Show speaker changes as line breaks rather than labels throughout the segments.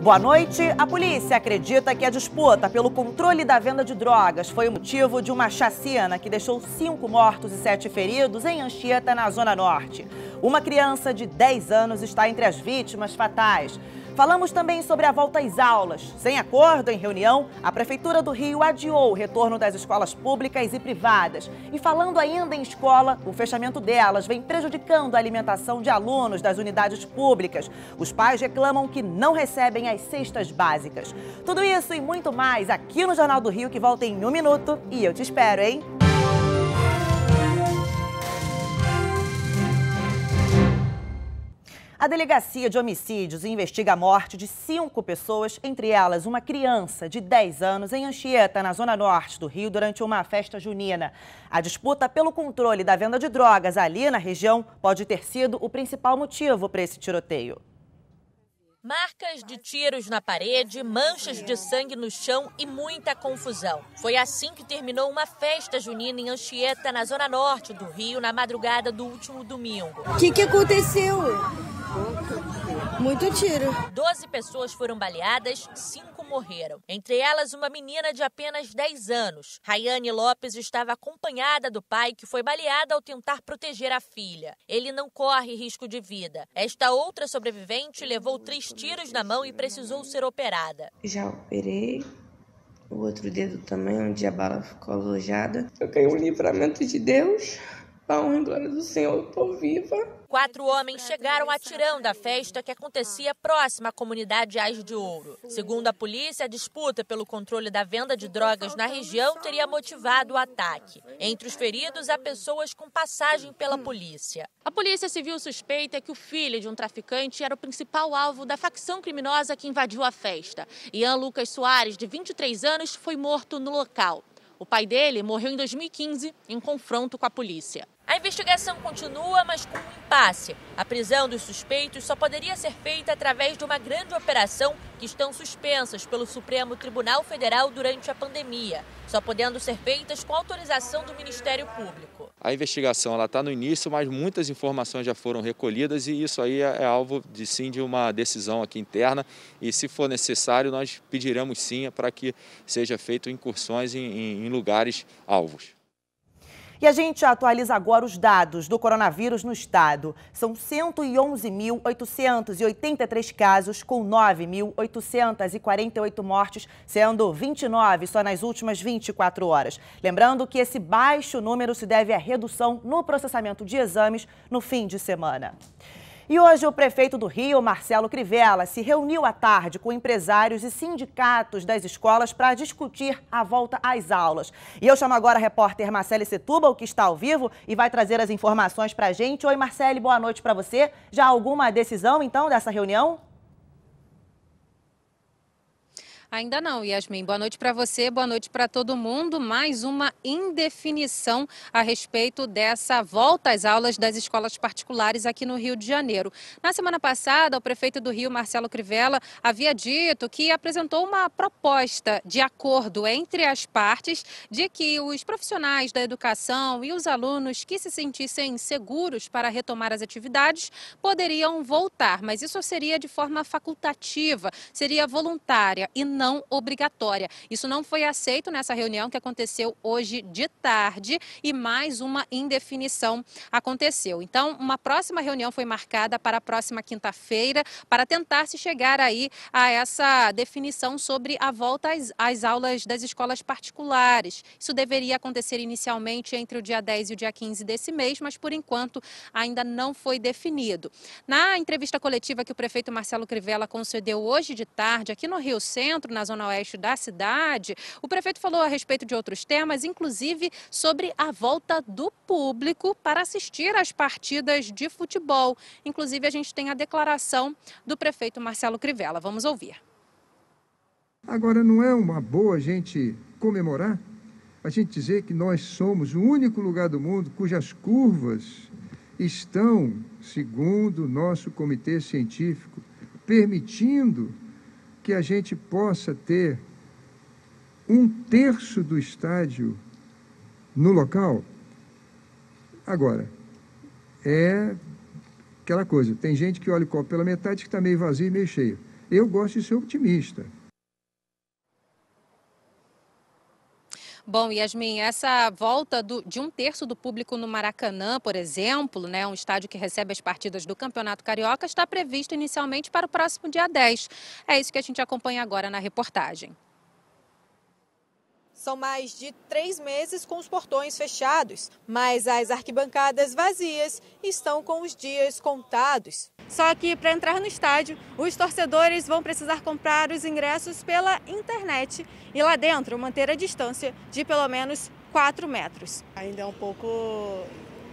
Boa noite. A polícia acredita que a disputa pelo controle da venda de drogas foi o motivo de uma chacina que deixou 5 mortos e 7 feridos em Anchieta, na Zona Norte. Uma criança de 10 anos está entre as vítimas fatais. Falamos também sobre a volta às aulas. Sem acordo em reunião, a Prefeitura do Rio adiou o retorno das escolas públicas e privadas. E falando ainda em escola, o fechamento delas vem prejudicando a alimentação de alunos das unidades públicas. Os pais reclamam que não recebem as cestas básicas. Tudo isso e muito mais aqui no Jornal do Rio, que volta em 1 minuto. E eu te espero, hein? A Delegacia de Homicídios investiga a morte de 5 pessoas, entre elas uma criança de 10 anos, em Anchieta, na Zona Norte do Rio, durante uma festa junina. A disputa pelo controle da venda de drogas ali na região pode ter sido o principal motivo para esse tiroteio.
Marcas de tiros na parede, manchas de sangue no chão e muita confusão. Foi assim que terminou uma festa junina em Anchieta, na Zona Norte do Rio, na madrugada do último domingo.
O que aconteceu? Muito tiro.
12 pessoas foram baleadas, 5 morreram. Entre elas, uma menina de apenas 10 anos. Rayane Lopes estava acompanhada do pai, que foi baleado ao tentar proteger a filha. Ele não corre risco de vida. Esta outra sobrevivente levou 3 tiros na mão e precisou ser operada.
Já operei. O outro dedo também, onde a bala ficou alojada. Eu ganhei um livramento de Deus. A honra e glória do Senhor, eu estou viva.
4 homens chegaram atirando da festa que acontecia próxima à comunidade Ás de Ouro. Segundo a polícia, a disputa pelo controle da venda de drogas na região teria motivado o ataque. Entre os feridos, há pessoas com passagem pela polícia. A Polícia Civil suspeita que o filho de um traficante era o principal alvo da facção criminosa que invadiu a festa. Ian Lucas Soares, de 23 anos, foi morto no local. O pai dele morreu em 2015 em confronto com a polícia. A investigação continua, mas com um impasse. A prisão dos suspeitos só poderia ser feita através de uma grande operação que estão suspensas pelo Supremo Tribunal Federal durante a pandemia, só podendo ser feitas com autorização do Ministério Público.
A investigação está no início, mas muitas informações já foram recolhidas e isso aí é alvo de uma decisão aqui interna e, se for necessário, nós pediremos sim para que seja feito incursões em lugares alvos.
E a gente atualiza agora os dados do coronavírus no estado. São 111.883 casos, com 9.848 mortes, sendo 29 só nas últimas 24 horas. Lembrando que esse baixo número se deve à redução no processamento de exames no fim de semana. E hoje o prefeito do Rio, Marcelo Crivella, se reuniu à tarde com empresários e sindicatos das escolas para discutir a volta às aulas. E eu chamo agora a repórter Marcele Setúbal, que está ao vivo e vai trazer as informações para a gente. Oi, Marcele, boa noite para você. Já alguma decisão, então, dessa reunião?
Ainda não, Yasmin. Boa noite para você, boa noite para todo mundo. Mais uma indefinição a respeito dessa volta às aulas das escolas particulares aqui no Rio de Janeiro. Na semana passada, o prefeito do Rio, Marcelo Crivella, havia dito que apresentou uma proposta de acordo entre as partes de que os profissionais da educação e os alunos que se sentissem seguros para retomar as atividades poderiam voltar, mas isso seria de forma facultativa, seria voluntária e não obrigatória. Isso não foi aceito nessa reunião que aconteceu hoje de tarde e mais uma indefinição aconteceu. Então, uma próxima reunião foi marcada para a próxima quinta-feira para tentar se chegar aí a essa definição sobre a volta às aulas das escolas particulares. Isso deveria acontecer inicialmente entre o dia 10 e o dia 15 desse mês, mas por enquanto ainda não foi definido. Na entrevista coletiva que o prefeito Marcelo Crivella concedeu hoje de tarde aqui no Rio Centro, na zona oeste da cidade, o prefeito falou a respeito de outros temas, inclusive sobre a volta do público para assistir às partidas de futebol. Inclusive, a gente tem a declaração do prefeito Marcelo Crivella. Vamos ouvir.
Agora, não é uma boa a gente comemorar? A gente dizer que nós somos o único lugar do mundo cujas curvas estão, segundo o nosso comitê científico, permitindo que a gente possa ter 1/3 do estádio no local. Agora, é aquela coisa, tem gente que olha o copo pela metade que está meio vazio e meio cheio. Eu gosto de ser otimista.
Bom, Yasmin, essa volta de 1/3 do público no Maracanã, por exemplo, né, um estádio que recebe as partidas do Campeonato Carioca, está previsto inicialmente para o próximo dia 10. É isso que a gente acompanha agora na reportagem.
São mais de 3 meses com os portões fechados, mas as arquibancadas vazias estão com os dias contados. Só que para entrar no estádio, os torcedores vão precisar comprar os ingressos pela internet e lá dentro manter a distância de pelo menos 4 metros.
Ainda é um pouco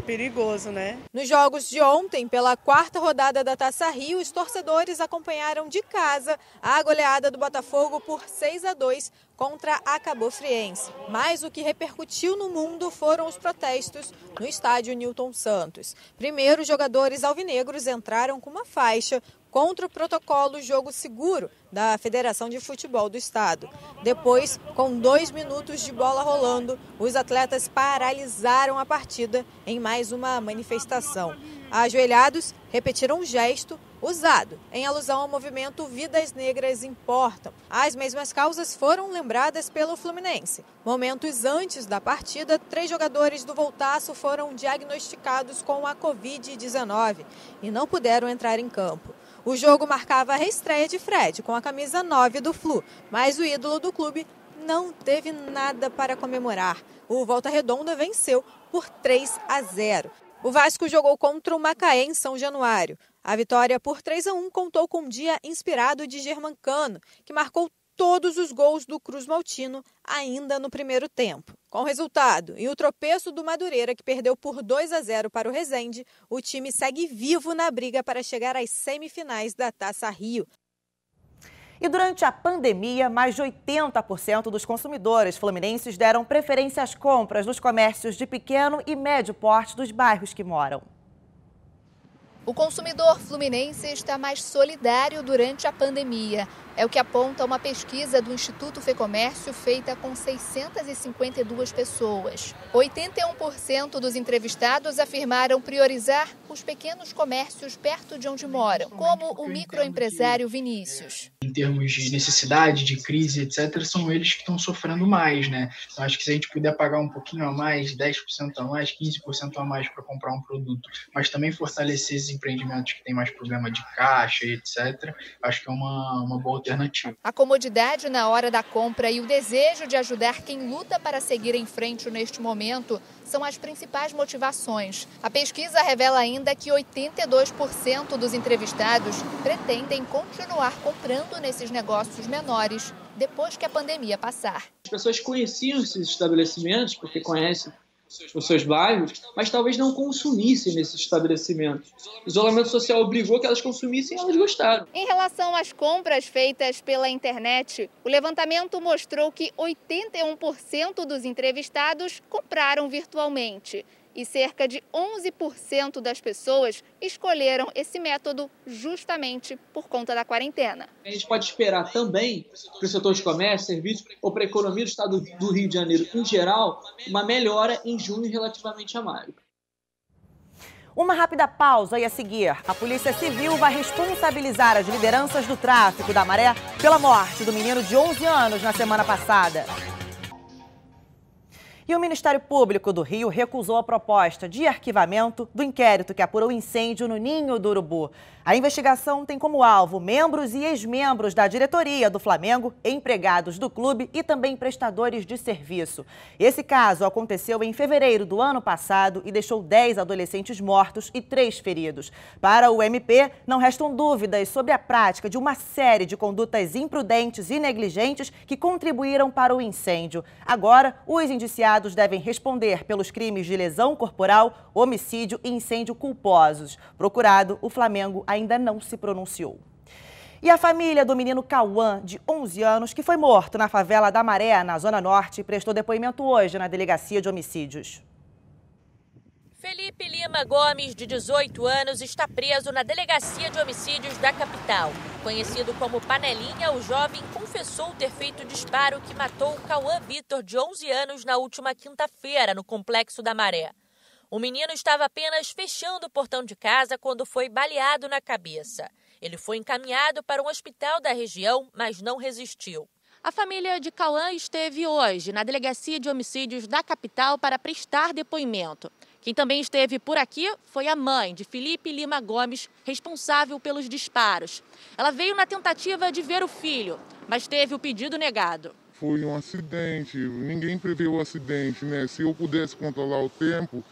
perigoso, né?
Nos jogos de ontem, pela 4ª rodada da Taça Rio, os torcedores acompanharam de casa a goleada do Botafogo por 6-2 contra a Cabo Friense. Mas o que repercutiu no mundo foram os protestos no estádio Newton Santos. Primeiro, os jogadores alvinegros entraram com uma faixa contra o protocolo Jogo Seguro da Federação de Futebol do Estado. Depois, com 2 minutos de bola rolando, os atletas paralisaram a partida em mais uma manifestação. Ajoelhados, repetiram um gesto usado em alusão ao movimento Vidas Negras Importam. As mesmas causas foram lembradas pelo Fluminense. Momentos antes da partida, 3 jogadores do Voltaço foram diagnosticados com a Covid-19 e não puderam entrar em campo. O jogo marcava a reestreia de Fred com a camisa 9 do Flu, mas o ídolo do clube não teve nada para comemorar. O Volta Redonda venceu por 3-0. O Vasco jogou contra o Macaé em São Januário. A vitória por 3-1 contou com um dia inspirado de Germancano, que marcou todos os gols do Cruz Maltino ainda no primeiro tempo. Com o resultado e o tropeço do Madureira, que perdeu por 2-0 para o Resende, o time segue vivo na briga para chegar às semifinais da Taça Rio.
E durante a pandemia, mais de 80% dos consumidores fluminenses deram preferência às compras nos comércios de pequeno e médio porte dos bairros que moram.
O consumidor fluminense está mais solidário durante a pandemia. É o que aponta uma pesquisa do Instituto Fecomércio feita com 652 pessoas. 81% dos entrevistados afirmaram priorizar os pequenos comércios perto de onde moram, como o microempresário Vinícius.
Em termos de necessidade, de crise, etc., são eles que estão sofrendo mais, né? Então, acho que se a gente puder pagar um pouquinho a mais, 10% a mais, 15% a mais para comprar um produto, mas também fortalecer esses empreendimentos que têm mais problema de caixa, etc., acho que é uma boa alternativa.
A comodidade na hora da compra e o desejo de ajudar quem luta para seguir em frente neste momento são as principais motivações. A pesquisa revela ainda que 82% dos entrevistados pretendem continuar comprando nesses negócios menores depois que a pandemia passar.
As pessoas conheciam esses estabelecimentos porque conhecem os seus bairros, mas talvez não consumissem nesses estabelecimentos. O isolamento social obrigou que elas consumissem e elas gostaram.
Em relação às compras feitas pela internet, o levantamento mostrou que 81% dos entrevistados compraram virtualmente. E cerca de 11% das pessoas escolheram esse método justamente por conta da quarentena.
A gente pode esperar também para o setor de comércio, serviços ou para a economia do estado do Rio de Janeiro em geral, uma melhora em junho relativamente a maio.
Uma rápida pausa e a seguir, a Polícia Civil vai responsabilizar as lideranças do tráfico da Maré pela morte do menino de 11 anos na semana passada. E o Ministério Público do Rio recusou a proposta de arquivamento do inquérito que apurou o incêndio no Ninho do Urubu. A investigação tem como alvo membros e ex-membros da diretoria do Flamengo, empregados do clube e também prestadores de serviço. Esse caso aconteceu em fevereiro do ano passado e deixou 10 adolescentes mortos e 3 feridos. Para o MP, não restam dúvidas sobre a prática de uma série de condutas imprudentes e negligentes que contribuíram para o incêndio. Agora, os indiciados devem responder pelos crimes de lesão corporal, homicídio e incêndio culposos. Procurado, o Flamengo ainda não se pronunciou. E a família do menino Cauã, de 11 anos, que foi morto na favela da Maré, na Zona Norte, prestou depoimento hoje na Delegacia de Homicídios.
Felipe Lima Gomes, de 18 anos, está preso na Delegacia de Homicídios da capital. Conhecido como Panelinha, o jovem confessou ter feito o disparo que matou Cauã Vitor, de 11 anos, na última quinta-feira, no Complexo da Maré. O menino estava apenas fechando o portão de casa quando foi baleado na cabeça. Ele foi encaminhado para um hospital da região, mas não resistiu. A família de Cauã esteve hoje na Delegacia de Homicídios da capital para prestar depoimento. Quem também esteve por aqui foi a mãe de Felipe Lima Gomes, responsável pelos disparos. Ela veio na tentativa de ver o filho, mas teve o pedido negado.
Foi um acidente, ninguém prevê o acidente, né? Se eu pudesse controlar o tempo,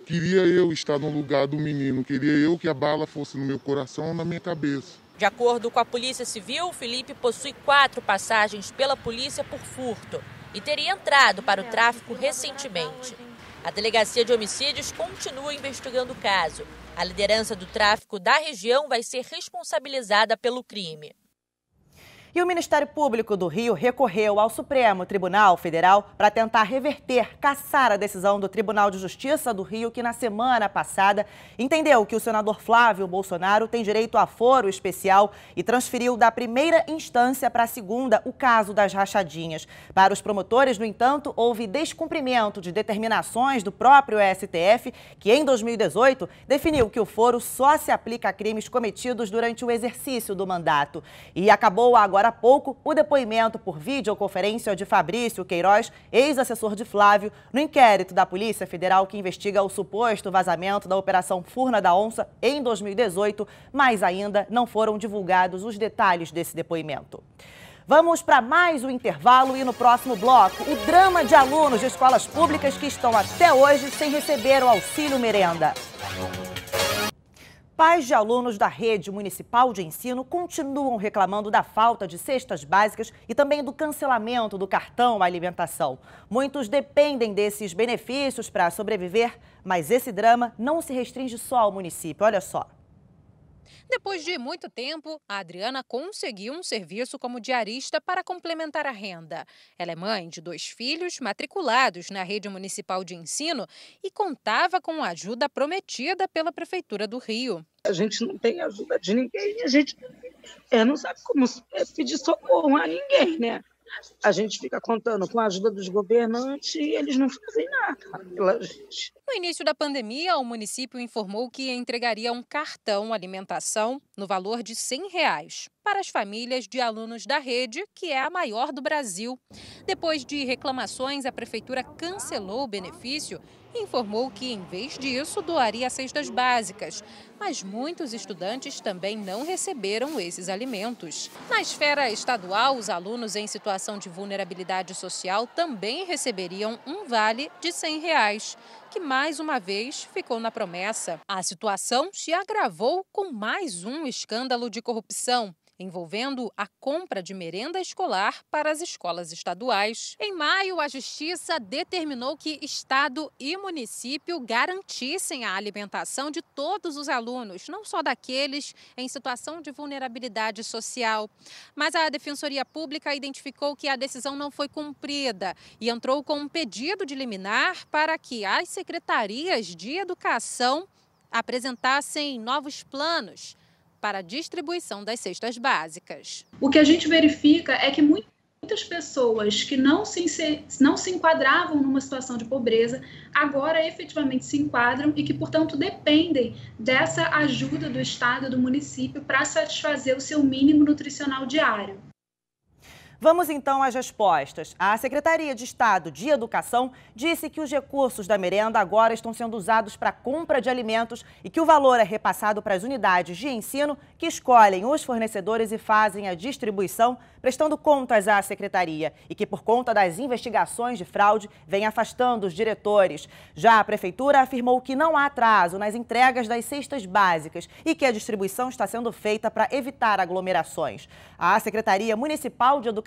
queria eu estar no lugar do menino, queria eu que a bala fosse no meu coração ou na minha cabeça.
De acordo com a Polícia Civil, Felipe possui 4 passagens pela polícia por furto e teria entrado para o tráfico recentemente. A Delegacia de Homicídios continua investigando o caso. A liderança do tráfico da região vai ser responsabilizada pelo crime.
E o Ministério Público do Rio recorreu ao Supremo Tribunal Federal para tentar reverter, cassar a decisão do Tribunal de Justiça do Rio, que na semana passada entendeu que o senador Flávio Bolsonaro tem direito a foro especial e transferiu da primeira instância para a segunda o caso das rachadinhas. Para os promotores, no entanto, houve descumprimento de determinações do próprio STF, que em 2018 definiu que o foro só se aplica a crimes cometidos durante o exercício do mandato. E acabou agora há pouco o depoimento por videoconferência de Fabrício Queiroz, ex-assessor de Flávio, no inquérito da Polícia Federal que investiga o suposto vazamento da Operação Furna da Onça em 2018, mas ainda não foram divulgados os detalhes desse depoimento. Vamos para mais um intervalo e no próximo bloco, o drama de alunos de escolas públicas que estão até hoje sem receber o auxílio merenda. Pais de alunos da rede municipal de ensino continuam reclamando da falta de cestas básicas e também do cancelamento do cartão alimentação. Muitos dependem desses benefícios para sobreviver, mas esse drama não se restringe só ao município. Olha só.
Depois de muito tempo, a Adriana conseguiu um serviço como diarista para complementar a renda. Ela é mãe de 2 filhos matriculados na rede municipal de ensino e contava com a ajuda prometida pela Prefeitura do Rio.
A gente não tem ajuda de ninguém, a gente não sabe como pedir socorro a ninguém, né? A gente fica contando com a ajuda dos governantes e eles não fazem nada pela gente.
No início da pandemia, o município informou que entregaria um cartão alimentação no valor de R$100 para as famílias de alunos da rede, que é a maior do Brasil. Depois de reclamações, a prefeitura cancelou o benefício e informou que, em vez disso, doaria cestas básicas. Mas muitos estudantes também não receberam esses alimentos. Na esfera estadual, os alunos em situação de vulnerabilidade social também receberiam um vale de R$100, que mais uma vez ficou na promessa. A situação se agravou com mais um escândalo de corrupção, envolvendo a compra de merenda escolar para as escolas estaduais. Em maio, a Justiça determinou que Estado e município garantissem a alimentação de todos os alunos, não só daqueles em situação de vulnerabilidade social. Mas a Defensoria Pública identificou que a decisão não foi cumprida e entrou com um pedido de liminar para que as secretarias de educação apresentassem novos planos para a distribuição das cestas básicas.
O que a gente verifica é que muitas pessoas que não se enquadravam numa situação de pobreza, agora efetivamente se enquadram e que, portanto, dependem dessa ajuda do Estado e do município para satisfazer o seu mínimo nutricional diário.
Vamos então às respostas. A Secretaria de Estado de Educação disse que os recursos da merenda agora estão sendo usados para a compra de alimentos e que o valor é repassado para as unidades de ensino que escolhem os fornecedores e fazem a distribuição, prestando contas à Secretaria e que, por conta das investigações de fraude, vem afastando os diretores. Já a Prefeitura afirmou que não há atraso nas entregas das cestas básicas e que a distribuição está sendo feita para evitar aglomerações. A Secretaria Municipal de Educação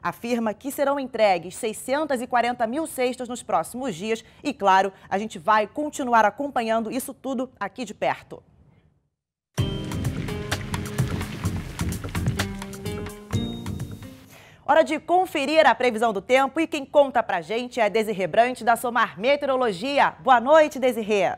afirma que serão entregues 640 mil cestas nos próximos dias e, claro, a gente vai continuar acompanhando isso tudo aqui de perto. Hora de conferir a previsão do tempo e quem conta pra gente é a Desirê Brant da Somar Meteorologia. Boa noite, Desirê.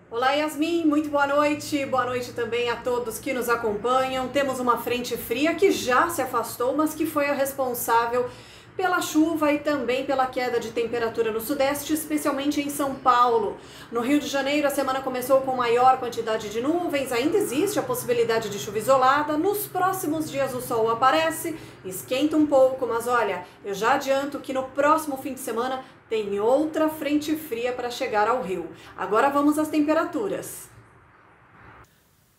Olá, Yasmin, muito boa noite. Boa noite também a todos que nos acompanham. Temos uma frente fria que já se afastou, mas que foi a responsável pela chuva e também pela queda de temperatura no sudeste, especialmente em São Paulo. No Rio de Janeiro, a semana começou com maior quantidade de nuvens, ainda existe a possibilidade de chuva isolada. Nos próximos dias o sol aparece, esquenta um pouco, mas olha, eu já adianto que no próximo fim de semana tem outra frente fria para chegar ao Rio. Agora vamos às temperaturas.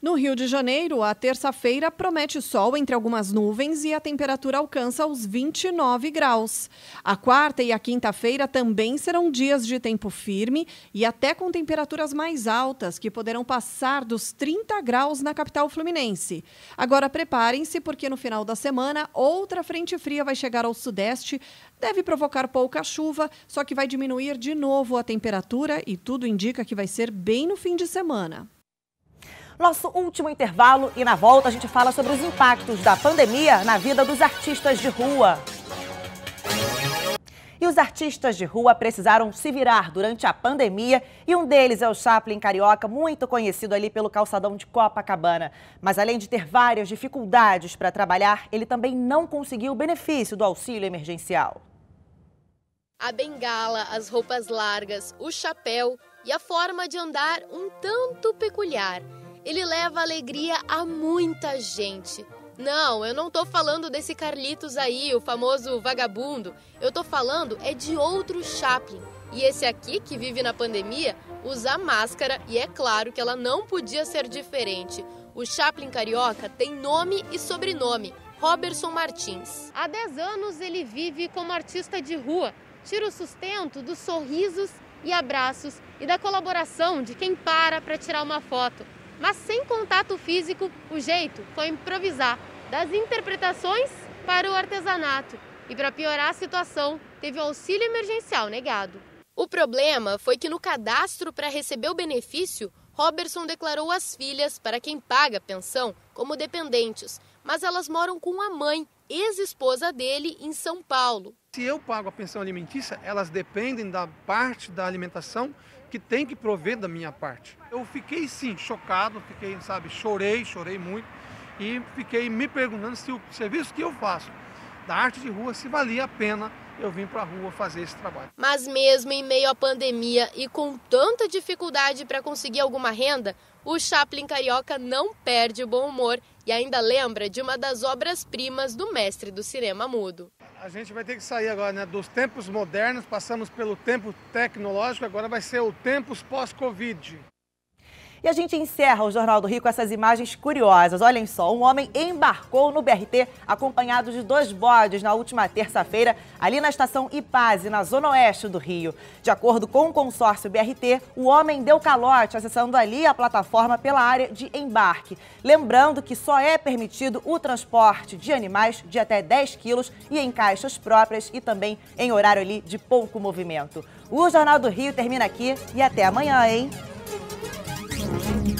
No Rio de Janeiro, a terça-feira promete sol entre algumas nuvens e a temperatura alcança os 29 graus. A quarta e a quinta-feira também serão dias de tempo firme e até com temperaturas mais altas, que poderão passar dos 30 graus na capital fluminense. Agora preparem-se, porque no final da semana outra frente fria vai chegar ao sudeste, deve provocar pouca chuva, só que vai diminuir de novo a temperatura e tudo indica que vai ser bem no fim de semana. Nosso último intervalo e na volta a gente fala sobre os impactos da pandemia na vida dos artistas de rua. E os artistas de rua precisaram se virar durante a pandemia e um deles é o Chaplin Carioca, muito conhecido ali pelo calçadão de Copacabana. Mas além de ter várias dificuldades para trabalhar, ele também não conseguiu o benefício do auxílio emergencial.
A bengala, as roupas largas, o chapéu e a forma de andar um tanto peculiar. Ele leva alegria a muita gente. Não, eu não tô falando desse Carlitos aí, o famoso vagabundo. Eu tô falando de outro Chaplin. E esse aqui, que vive na pandemia, usa máscara e é claro que ela não podia ser diferente. O Chaplin Carioca tem nome e sobrenome, Roberson Martins. Há 10 anos ele vive como artista de rua. Tira o sustento dos sorrisos e abraços e da colaboração de quem para tirar uma foto. Mas sem contato físico, o jeito foi improvisar, das interpretações para o artesanato. E para piorar a situação, teve o auxílio emergencial negado. O problema foi que no cadastro para receber o benefício, Roberson declarou as filhas, para quem paga pensão, como dependentes. Mas elas moram com a mãe, ex-esposa dele, em São Paulo.
Se eu pago a pensão alimentícia, elas dependem da parte da alimentação que tem que prover da minha parte. Eu fiquei sim chocado, chorei muito e fiquei me perguntando se o serviço que eu faço da arte de rua, se valia a pena eu vim para a rua fazer esse trabalho.
Mas mesmo em meio à pandemia e com tanta dificuldade para conseguir alguma renda, o Chaplin Carioca não perde o bom humor e ainda lembra de uma das obras-primas do mestre do cinema mudo.
A gente vai ter que sair agora, dos tempos modernos, passamos pelo tempo tecnológico, agora vai ser o tempos pós-Covid.
E a gente encerra o Jornal do Rio com essas imagens curiosas. Olhem só, um homem embarcou no BRT acompanhado de 2 bodes na última terça-feira, ali na estação Ipase, na zona oeste do Rio. De acordo com o consórcio BRT, o homem deu calote acessando ali a plataforma pela área de embarque. Lembrando que só é permitido o transporte de animais de até 10 quilos e em caixas próprias e também em horário ali de pouco movimento. O Jornal do Rio termina aqui e até amanhã, hein?
Thank you.